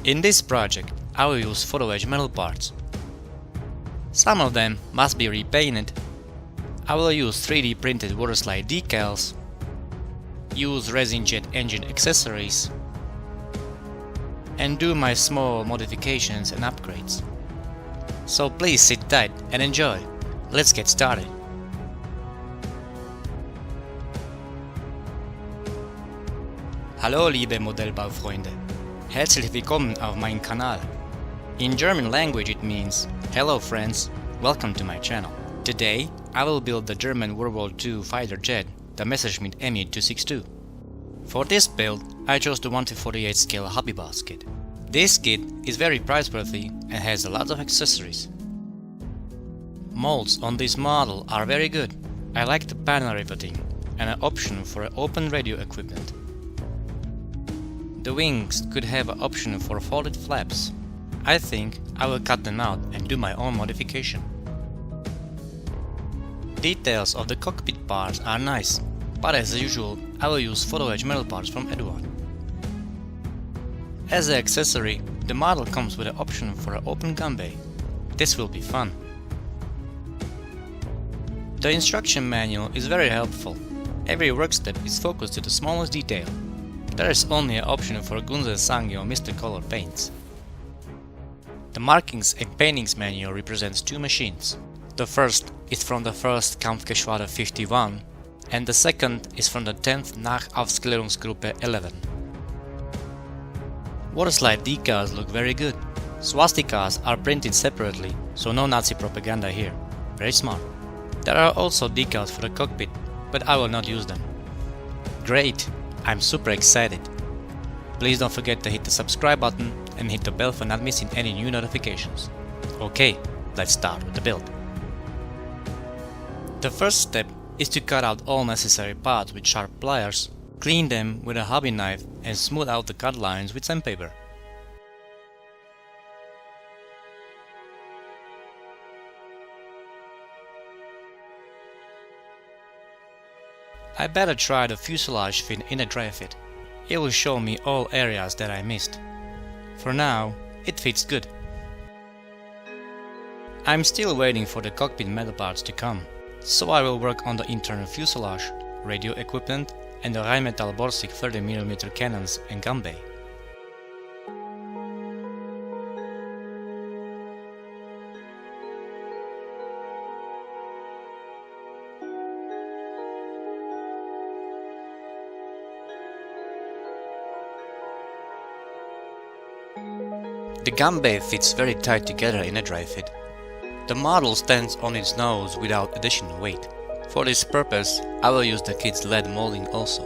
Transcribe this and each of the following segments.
In this project, I will use Fuselage metal parts. Some of them must be repainted. I will use 3D printed waterslide decals, use resin jet engine accessories, and do my small modifications and upgrades. So please sit tight and enjoy. Let's get started. Hallo liebe Modellbaufreunde, herzlich willkommen auf meinem Kanal. In German language it means, hello friends, welcome to my channel. Today I will build the German World War II fighter jet, the Messerschmitt Me-262. For this build I chose the 1/48 scale HobbyBoss kit. This kit is very price-worthy and has a lot of accessories. Molds on this model are very good. I like the panel riveting and an option for open radio equipment. The wings could have an option for folded flaps. I think I will cut them out and do my own modification. Details of the cockpit parts are nice, but as usual I will use Fuselage metal parts from Edward. As an accessory, the model comes with an option for an open gun bay. This will be fun. The instruction manual is very helpful. Every work step is focused to the smallest detail. There is only an option for Gunze Sangi or Mr. Color paints. The markings and paintings manual represents two machines. The first is from the 1st Kampfgeschwader 51 and the second is from the 10th Nachaufklärungsgruppe 11. Waterslide decals look very good. Swastikas are printed separately, so no Nazi propaganda here. Very smart. There are also decals for the cockpit, but I will not use them. Great! I'm super excited. Please don't forget to hit the subscribe button and hit the bell for not missing any new notifications. Okay, let's start with the build. The first step is to cut out all necessary parts with sharp pliers, clean them with a hobby knife and smooth out the cut lines with sandpaper. I better try the fuselage fit in a dry fit. It will show me all areas that I missed. For now, it fits good. I'm still waiting for the cockpit metal parts to come, so I will work on the internal fuselage, radio equipment and the Rheinmetall Borsig 30mm cannons and gun bay. The gun bay fits very tight together in a dry fit. The model stands on its nose without additional weight. For this purpose, I will use the kit's lead molding also.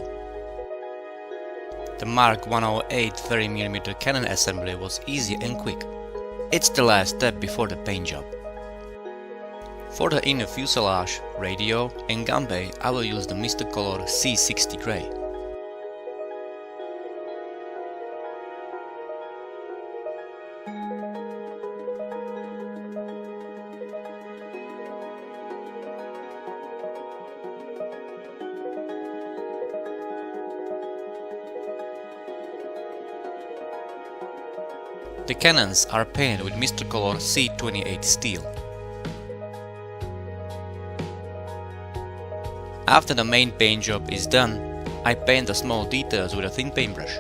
The Mark 108 30mm cannon assembly was easy and quick. It's the last step before the paint job. For the inner fuselage, radio and gun bay, I will use the Mr. Color C60 Grey. The cannons are painted with Mr. Color C28 steel. After the main paint job is done, I paint the small details with a thin paintbrush.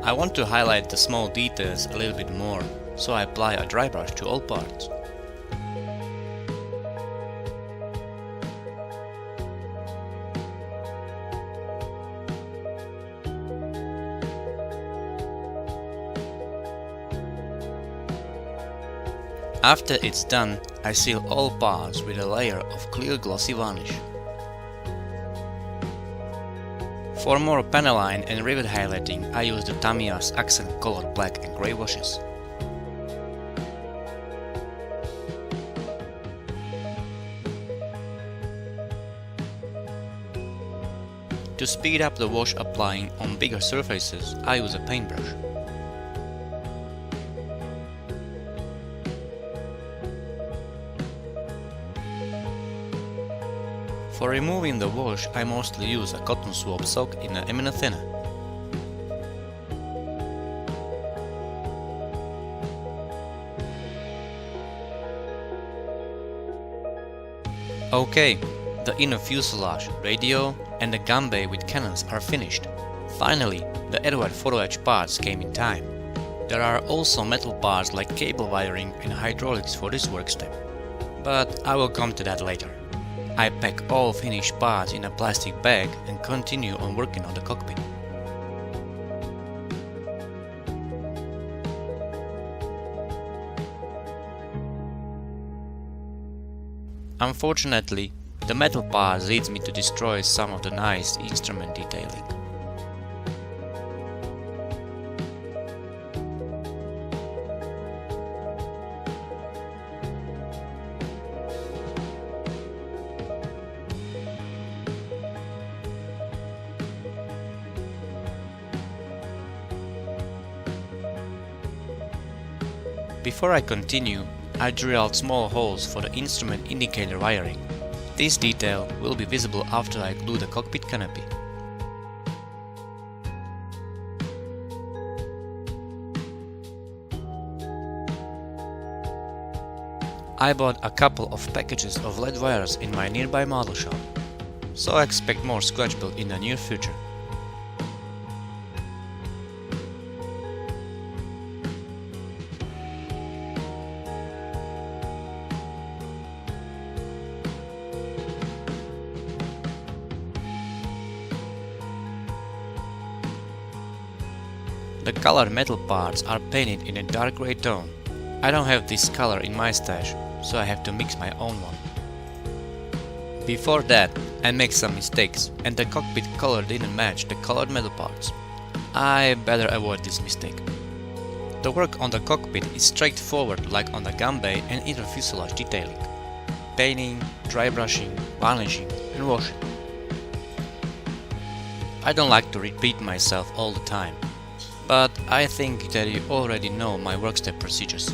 I want to highlight the small details a little bit more, so I apply a dry brush to all parts. After it's done, I seal all parts with a layer of clear glossy varnish. For more paneline and rivet highlighting, I use the Tamiya's accent colored black and grey washes. To speed up the wash applying on bigger surfaces, I use a paintbrush. For removing the wash, I mostly use a cotton swab soaked in an amino thinner. Okay, the inner fuselage, radio and the gun bay with cannons are finished. Finally, the Edward photo etch parts came in time. There are also metal parts like cable wiring and hydraulics for this work step, but I will come to that later. I pack all finished parts in a plastic bag and continue on working on the cockpit. Unfortunately, the metal parts leads me to destroy some of the nice instrument detailing. Before I continue, I drilled small holes for the instrument indicator wiring. This detail will be visible after I glue the cockpit canopy. I bought a couple of packages of LED wires in my nearby model shop, so I expect more scratch build in the near future. The colored metal parts are painted in a dark gray tone. I don't have this color in my stash, so I have to mix my own one. Before that, I made some mistakes and the cockpit color didn't match the colored metal parts. I better avoid this mistake. The work on the cockpit is straightforward like on the gun bay and inner fuselage detailing. Painting, dry brushing, varnishing and washing. I don't like to repeat myself all the time, but I think that you already know my work step procedures.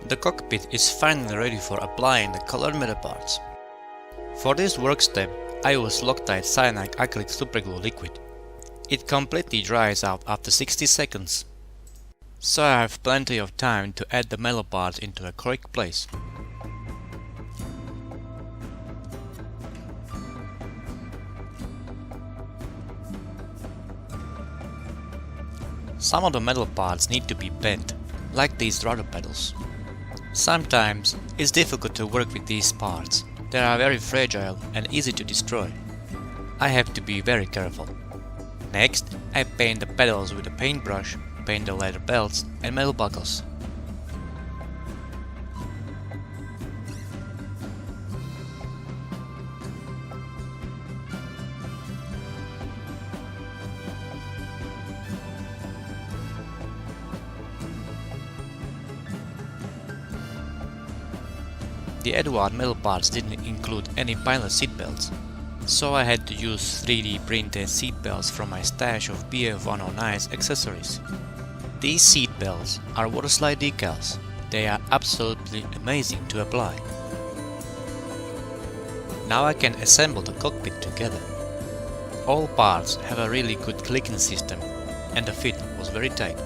The cockpit is finally ready for applying the colored metal parts. For this work step, I use Loctite cyanide acrylic superglue liquid. It completely dries out after 60 seconds, so I have plenty of time to add the metal parts into a correct place. Some of the metal parts need to be bent, like these rudder pedals. Sometimes it's difficult to work with these parts. They are very fragile and easy to destroy. I have to be very careful. Next, I paint the pedals with a paintbrush, paint the leather belts and metal buckles. The Edward metal parts didn't include any pilot seatbelts, so I had to use 3D printed seatbelts from my stash of BF-109's accessories. These seatbelts are waterslide decals. They are absolutely amazing to apply. Now I can assemble the cockpit together. All parts have a really good clicking system and the fit was very tight.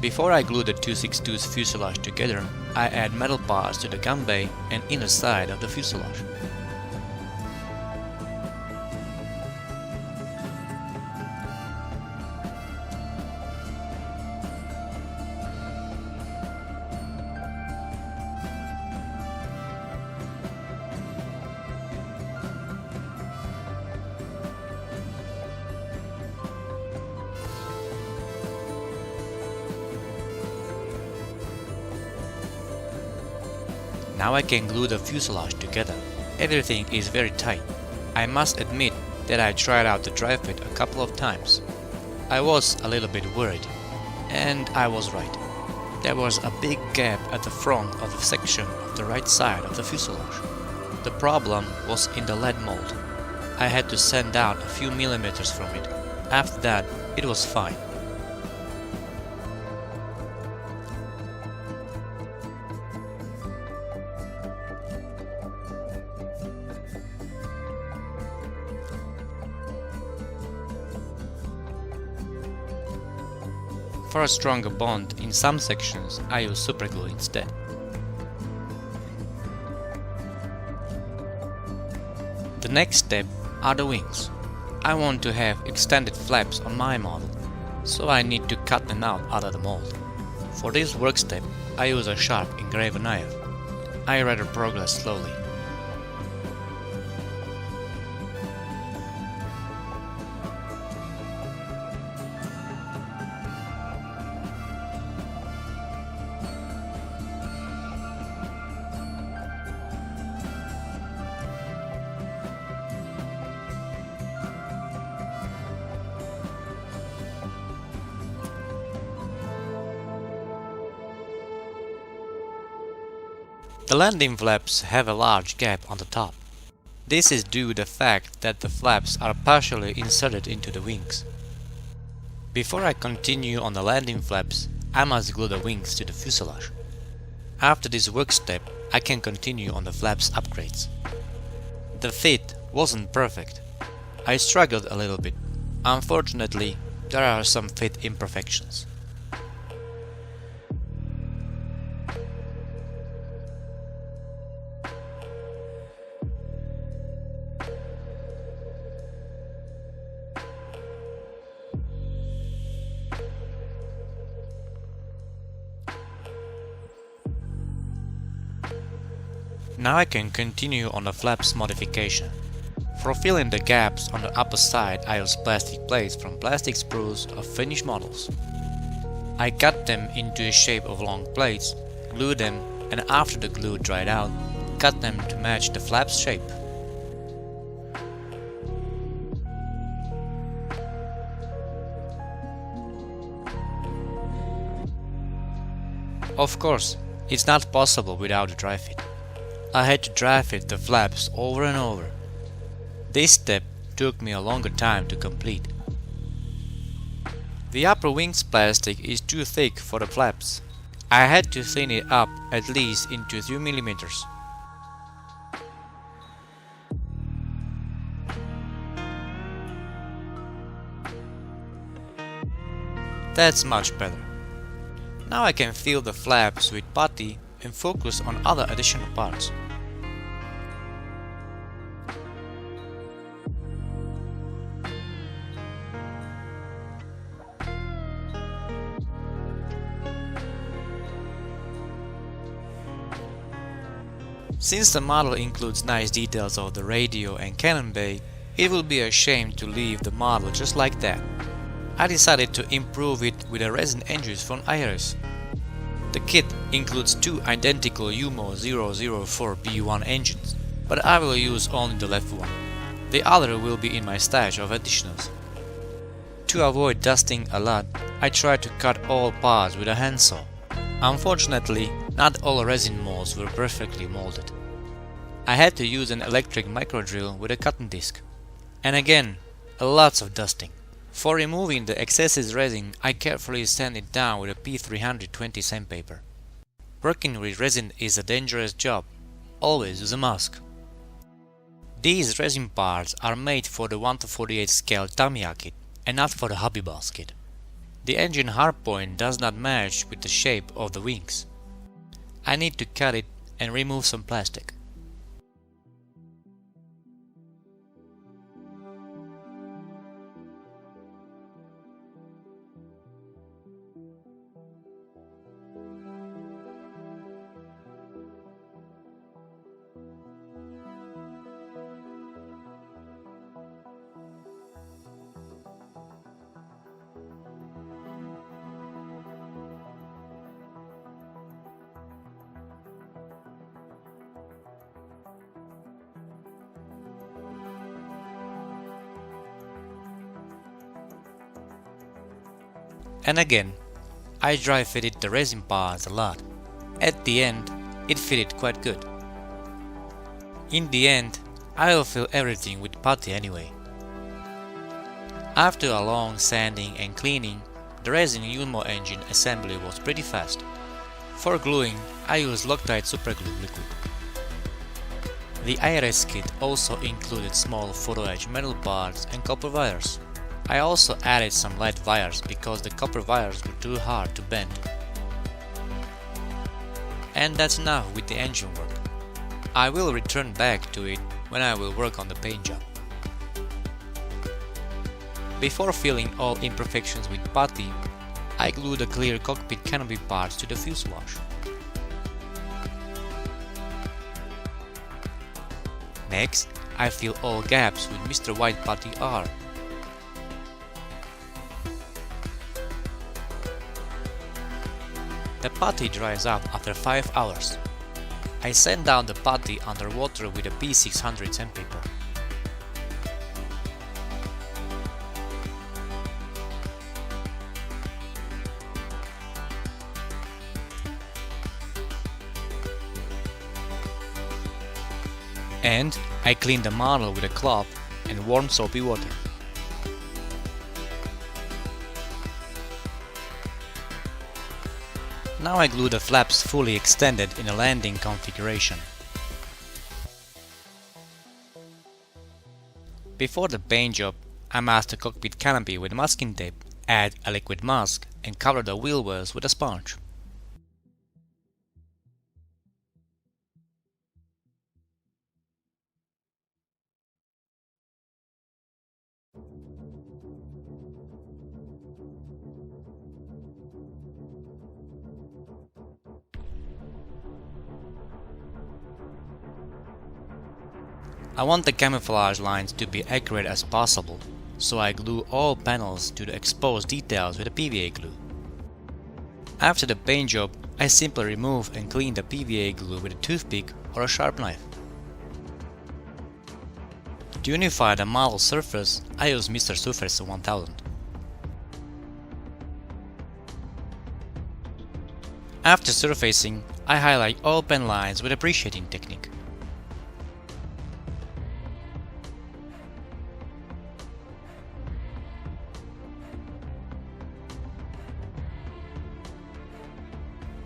Before I glue the 262's fuselage together, I add metal parts to the gun bay and inner side of the fuselage. Now I can glue the fuselage together. Everything is very tight. I must admit that I tried out the dry fit a couple of times. I was a little bit worried, and I was right. There was a big gap at the front of the section of the right side of the fuselage. The problem was in the lead mold. I had to sand out a few millimeters from it. After that, it was fine. For a stronger bond, in some sections I use superglue instead. The next step are the wings. I want to have extended flaps on my model, so I need to cut them out of the mold. For this work step, I use a sharp engraver knife. I rather progress slowly. The landing flaps have a large gap on the top. This is due to the fact that the flaps are partially inserted into the wings. Before I continue on the landing flaps, I must glue the wings to the fuselage. After this work step, I can continue on the flaps upgrades. The fit wasn't perfect. I struggled a little bit. Unfortunately, there are some fit imperfections. Now I can continue on the flaps modification. For filling the gaps on the upper side, I use plastic plates from plastic sprues of finished models. I cut them into a shape of long plates, glue them, and after the glue dried out, cut them to match the flaps shape. Of course, it's not possible without a dry fit. I had to dry fit the flaps over and over. This step took me a longer time to complete. The upper wings plastic is too thick for the flaps. I had to thin it up at least into 2 millimeters. That's much better. Now I can fill the flaps with putty and focus on other additional parts. Since the model includes nice details of the radio and cannon bay, it will be a shame to leave the model just like that. I decided to improve it with a resin engine from Iris. The kit includes two identical UMO 004B1 engines, but I will use only the left one. The other will be in my stash of additionals. To avoid dusting a lot, I tried to cut all parts with a handsaw. Unfortunately, not all resin molds were perfectly molded. I had to use an electric micro drill with a cotton disc. And again, lots of dusting. For removing the excessive resin, I carefully sand it down with a P320 sandpaper. Working with resin is a dangerous job. Always use a mask. These resin parts are made for the 1:48 scale Tamiya kit and not for the HobbyBoss kit. The engine hardpoint does not match with the shape of the wings. I need to cut it and remove some plastic. And again, I dry fitted the resin parts a lot. At the end, it fitted quite good. In the end, I will fill everything with putty anyway. After a long sanding and cleaning, the resin Ulmo engine assembly was pretty fast. For gluing, I used Loctite superglue liquid. The IRS kit also included small photo etch metal parts and copper wires. I also added some light wires because the copper wires were too hard to bend. And that's enough with the engine work. I will return back to it when I will work on the paint job. Before filling all imperfections with putty, I glued the clear cockpit canopy parts to the fuselage. Next, I fill all gaps with Mr. White Putty R. The putty dries up after 5 hours. I sand down the putty under water with a P600 sandpaper. And I clean the model with a cloth and warm soapy water. Now I glue the flaps fully extended in a landing configuration. Before the paint job, I masked the cockpit canopy with masking tape, add a liquid mask and cover the wheel wells with a sponge. I want the camouflage lines to be accurate as possible, so I glue all panels to the exposed details with a PVA glue. After the paint job, I simply remove and clean the PVA glue with a toothpick or a sharp knife. To unify the model surface, I use Mr. Surface 1000. After surfacing, I highlight all pen lines with a pre-shading technique.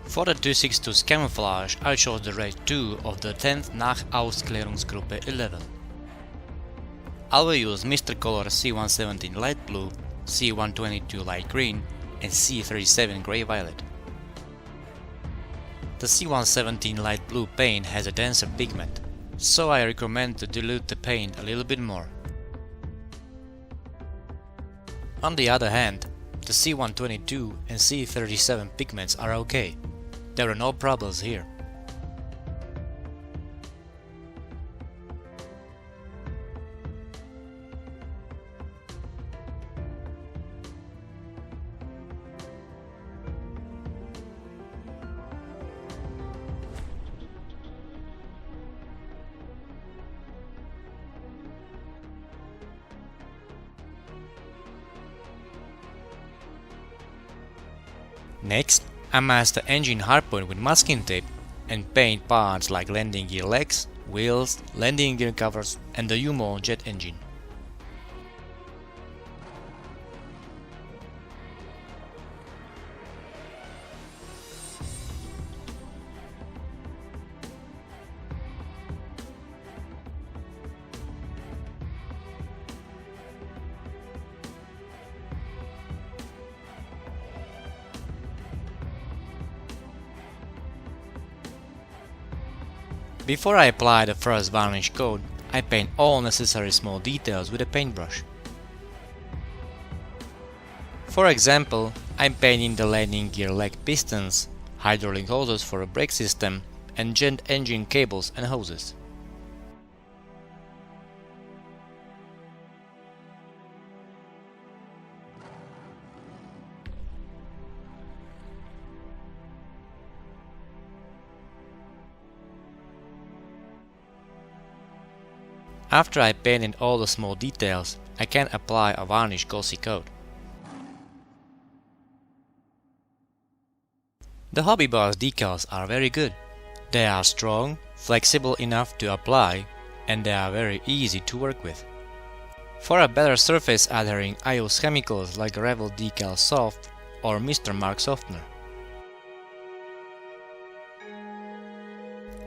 For the 262's camouflage, I chose the red 2 of the 10th Nachausklärungsgruppe 11. I will use Mr. Color C117 light blue, C122 light green, and C37 grey violet. The C117 light blue paint has a denser pigment, so I recommend to dilute the paint a little bit more. On the other hand, the C122 and C37 pigments are okay. There are no problems here. Next, I mask the engine hardpoint with masking tape and paint parts like landing gear legs, wheels, landing gear covers and the Ulmo jet engine. Before I apply the first varnish coat, I paint all necessary small details with a paintbrush. For example, I'm painting the landing gear leg pistons, hydraulic hoses for a brake system, and jet engine cables and hoses. After I painted all the small details, I can apply a varnish glossy coat. The HobbyBoss decals are very good. They are strong, flexible enough to apply, and they are very easy to work with. For a better surface adhering, I use chemicals like Revel Decal Soft or Mr. Mark Softener.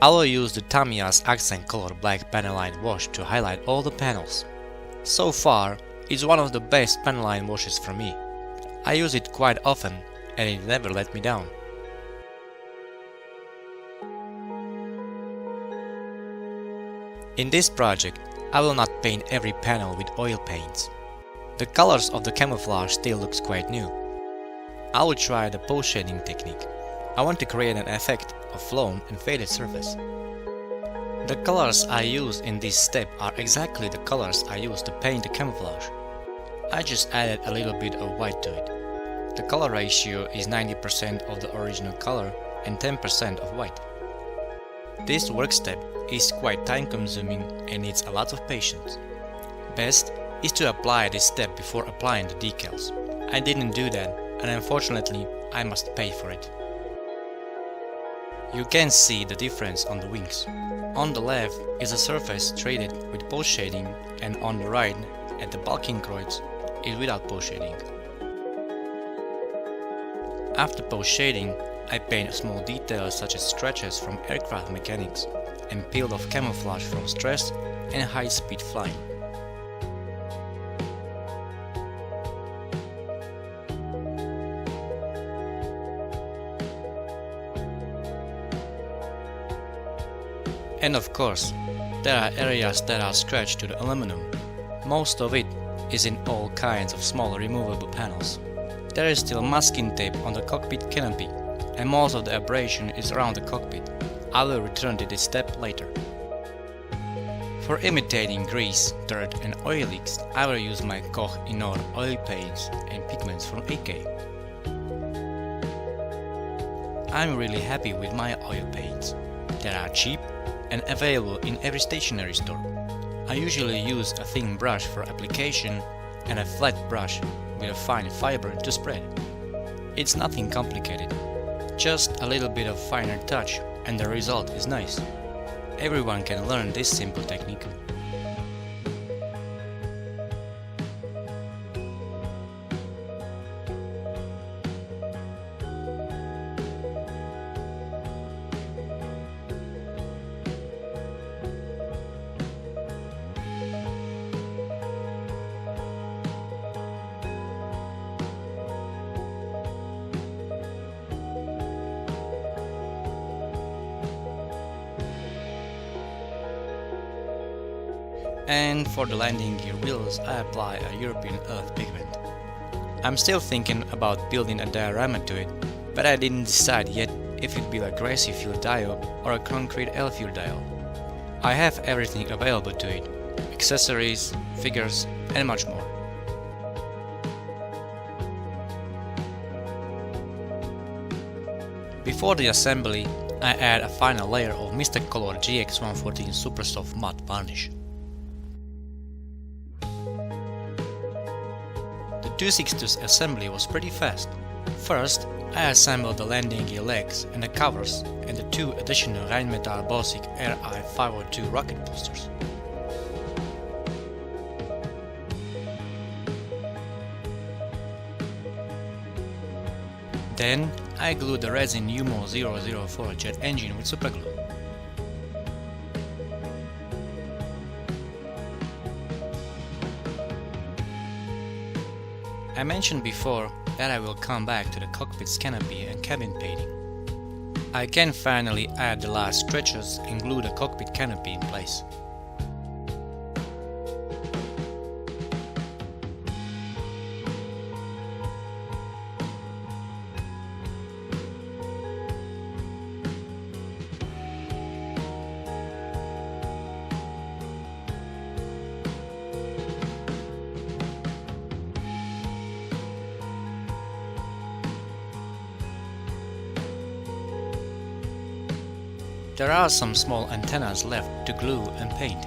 I will use the Tamiya's accent color black panaline wash to highlight all the panels. So far, it's one of the best panaline washes for me. I use it quite often and it never let me down. In this project, I will not paint every panel with oil paints. The colors of the camouflage still looks quite new. I will try the post shading technique. I want to create an effect of flown and faded surface. The colors I use in this step are exactly the colors I used to paint the camouflage. I just added a little bit of white to it. The color ratio is 90% of the original color and 10% of white. This work step is quite time consuming and needs a lot of patience. Best is to apply this step before applying the decals. I didn't do that and unfortunately I must pay for it. You can see the difference on the wings. On the left is a surface treated with post shading and on the right, at the bulking croids, is without post shading. After post shading, I paint small details such as scratches from aircraft mechanics and peeled off camouflage from stress and high-speed flying. And of course, there are areas that are scratched to the aluminum. Most of it is in all kinds of small removable panels. There is still masking tape on the cockpit canopy, and most of the abrasion is around the cockpit. I will return to this step later. For imitating grease, dirt and oil leaks, I will use my Koch Inor oil paints and pigments from AK. I'm really happy with my oil paints. They are cheap and available in every stationery store. I usually use a thin brush for application and a flat brush with a fine fiber to spread. It's nothing complicated, just a little bit of finer touch and the result is nice. Everyone can learn this simple technique. And for the landing gear wheels, I apply a European earth pigment. I'm still thinking about building a diorama to it, but I didn't decide yet if it'd be a grassy field dial or a concrete L-field dial. I have everything available to it, accessories, figures, and much more. Before the assembly, I add a final layer of Mr. Color GX114 Super Soft Matte Varnish. The 262's assembly was pretty fast. First, I assembled the landing gear legs and the covers and the two additional Rheinmetall Bosic RI-502 rocket boosters. Then, I glued the resin Umo 004 jet engine with superglue. I mentioned before that I will come back to the cockpit's canopy and cabin painting. I can finally add the last stretches and glue the cockpit canopy in place. There are some small antennas left to glue and paint.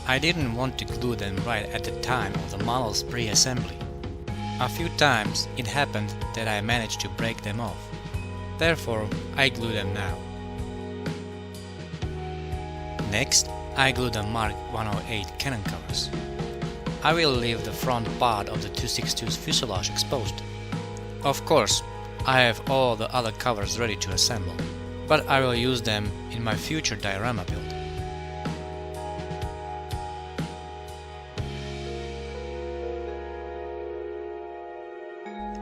I didn't want to glue them right at the time of the model's pre-assembly. A few times it happened that I managed to break them off. Therefore, I glue them now. Next, I glue the Mark 108 cannon covers. I will leave the front part of the 262's fuselage exposed. Of course, I have all the other covers ready to assemble, but I will use them in my future diorama build.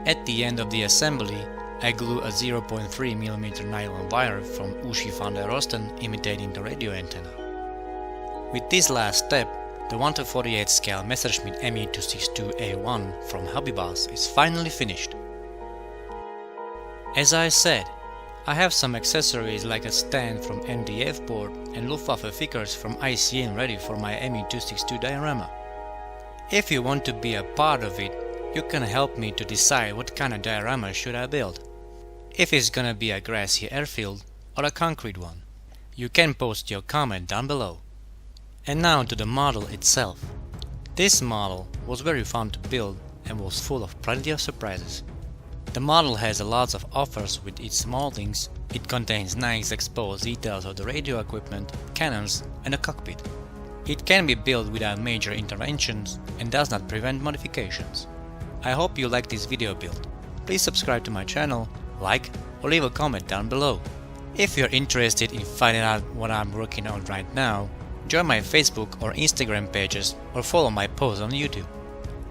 At the end of the assembly, I glue a 0.3mm nylon wire from Uschi van der Rosten imitating the radio antenna. With this last step, the 1:48 scale Messerschmitt Me-262A1 from HobbyBoss is finally finished. As I said, I have some accessories like a stand from MDF board and Luftwaffe figures from ICN ready for my Me-262 diorama. If you want to be a part of it, you can help me to decide what kind of diorama should I build. If it's gonna be a grassy airfield or a concrete one. You can post your comment down below. And now to the model itself. This model was very fun to build and was full of plenty of surprises. The model has a lot of offers with its moldings. It contains nice exposed details of the radio equipment, cannons and a cockpit. It can be built without major interventions and does not prevent modifications. I hope you like this video build. Please subscribe to my channel, like or leave a comment down below. If you're interested in finding out what I'm working on right now, join my Facebook or Instagram pages or follow my posts on YouTube.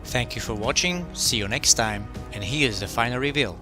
Thank you for watching, see you next time, and here's the final reveal.